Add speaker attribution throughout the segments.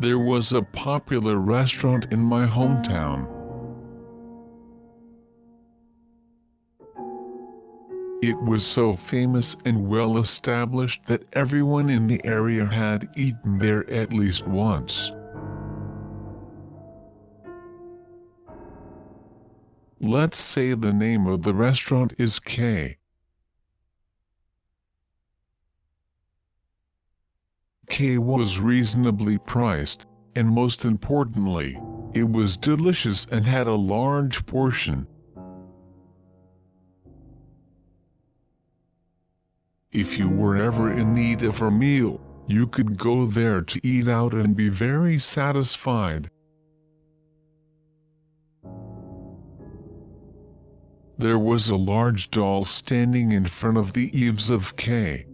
Speaker 1: There was a popular restaurant in my hometown. It was so famous and well established that everyone in the area had eaten there at least once. Let's say the name of the restaurant is K. K was reasonably priced, and most importantly, it was delicious and had a large portion. If you were ever in need of a meal, you could go there to eat out and be very satisfied. There was a large doll standing in front of the eaves of K.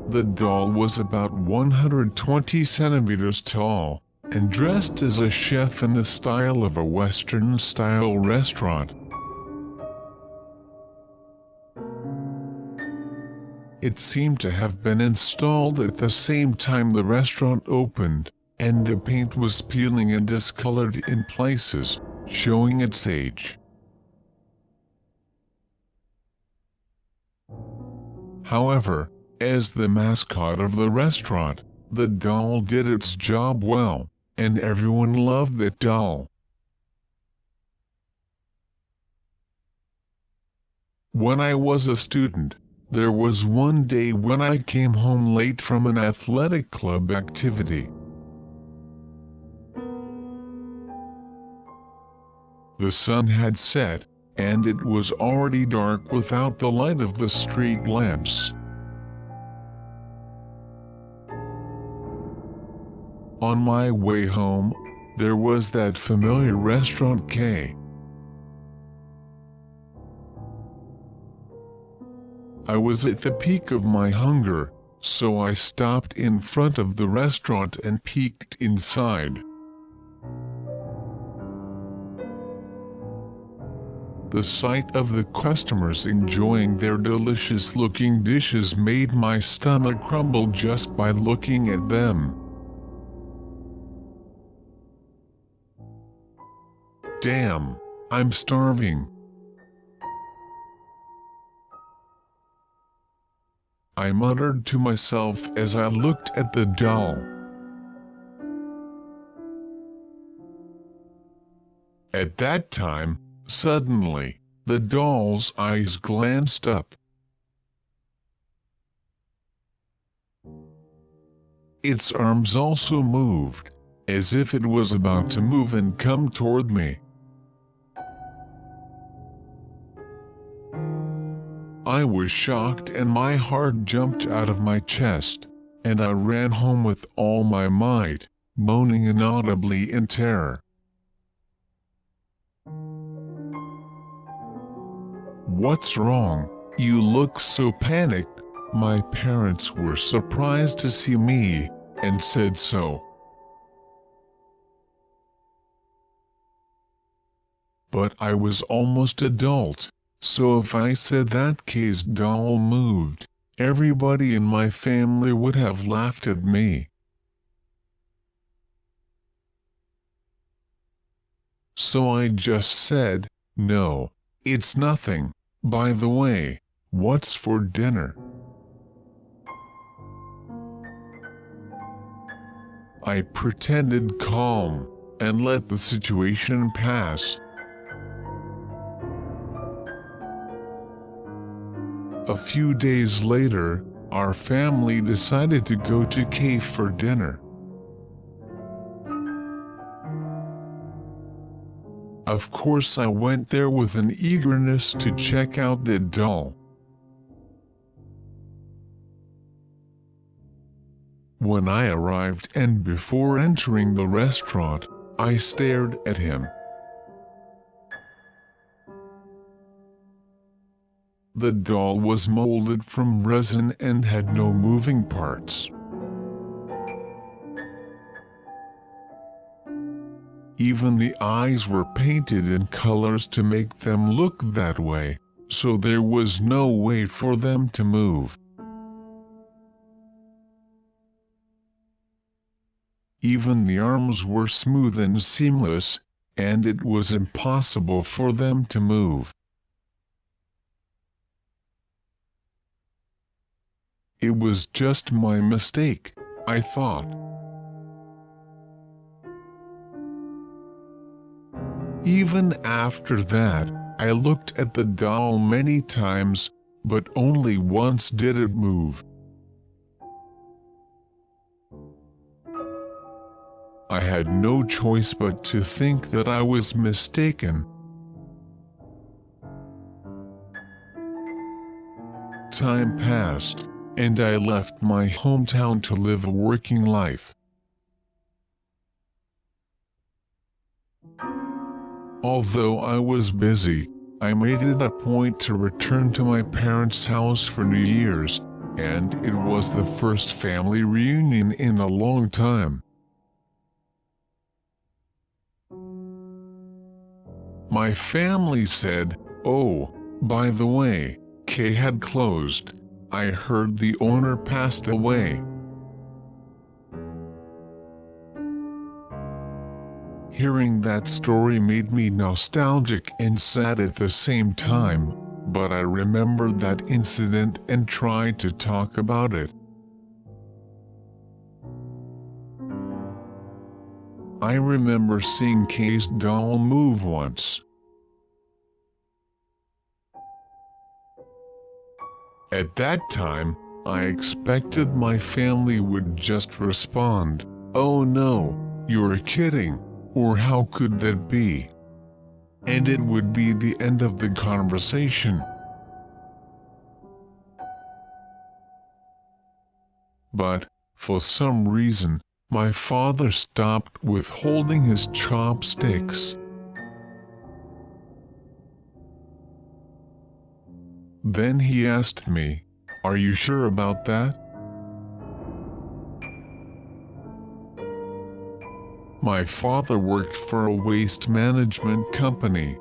Speaker 1: The doll was about 120 centimeters tall, and dressed as a chef in the style of a Western-style restaurant. It seemed to have been installed at the same time the restaurant opened, and the paint was peeling and discolored in places, showing its age. However, as the mascot of the restaurant, the doll did its job well, and everyone loved that doll. When I was a student, there was one day when I came home late from an athletic club activity. The sun had set, and it was already dark without the light of the street lamps. On my way home, there was that familiar restaurant K. I was at the peak of my hunger, so I stopped in front of the restaurant and peeked inside. The sight of the customers enjoying their delicious-looking dishes made my stomach crumble just by looking at them. Damn, I'm starving. I muttered to myself as I looked at the doll. At that time, suddenly, the doll's eyes glanced up. Its arms also moved, as if it was about to move and come toward me. I was shocked and my heart jumped out of my chest, and I ran home with all my might, moaning inaudibly in terror. "What's wrong? You look so panicked." My parents were surprised to see me, and said so. But I was almost adult, so if I said that K's doll moved, everybody in my family would have laughed at me. So I just said, "No, it's nothing. By the way, what's for dinner?" I pretended calm, and let the situation pass. A few days later, our family decided to go to K for dinner. Of course I went there with an eagerness to check out the doll. When I arrived and before entering the restaurant, I stared at him. The doll was molded from resin and had no moving parts. Even the eyes were painted in colors to make them look that way, so there was no way for them to move. Even the arms were smooth and seamless, and it was impossible for them to move. It was just my mistake, I thought. Even after that, I looked at the doll many times, but only once did it move. I had no choice but to think that I was mistaken. Time passed, and I left my hometown to live a working life. Although I was busy, I made it a point to return to my parents' house for New Year's, and it was the first family reunion in a long time. My family said, "Oh, by the way, K had closed. I heard the owner passed away." Hearing that story made me nostalgic and sad at the same time, but I remembered that incident and tried to talk about it. I remember seeing K's doll move once. At that time, I expected my family would just respond, "Oh no, you're kidding," or "How could that be?" And it would be the end of the conversation. But, for some reason, my father stopped withholding his chopsticks. Then he asked me, "Are you sure about that?" My father worked for a waste management company.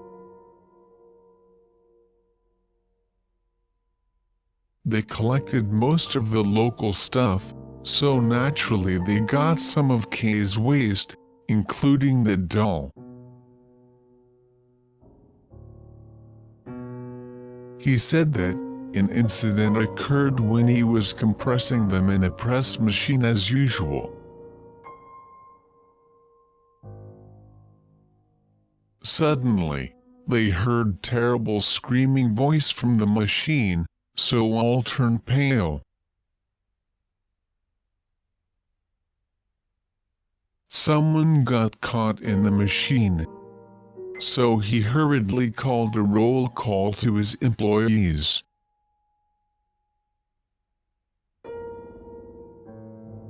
Speaker 1: They collected most of the local stuff, so naturally they got some of K's waste, including the doll. He said that an incident occurred when he was compressing them in a press machine as usual. Suddenly, they heard terrible screaming voice from the machine, so all turned pale. Someone got caught in the machine, so he hurriedly called a roll call to his employees.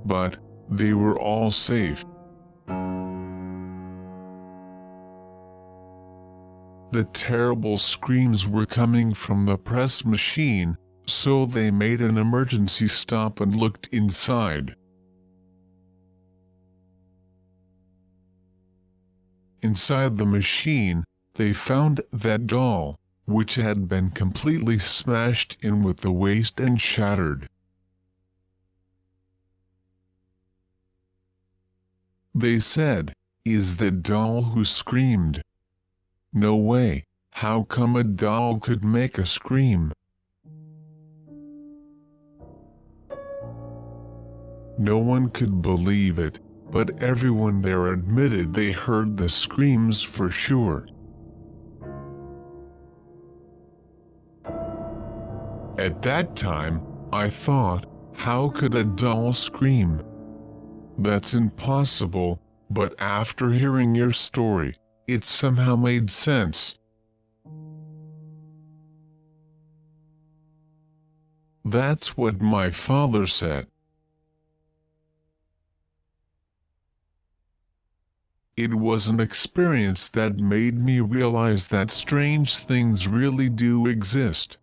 Speaker 1: But they were all safe. The terrible screams were coming from the press machine, so they made an emergency stop and looked inside. Inside the machine, they found that doll, which had been completely smashed in with the waste and shattered. They said, "Is the doll who screamed?" "No way, how come a doll could make a scream?" No one could believe it, but everyone there admitted they heard the screams for sure. At that time, I thought, how could a doll scream? That's impossible, but after hearing your story, it somehow made sense. That's what my father said. It was an experience that made me realize that strange things really do exist.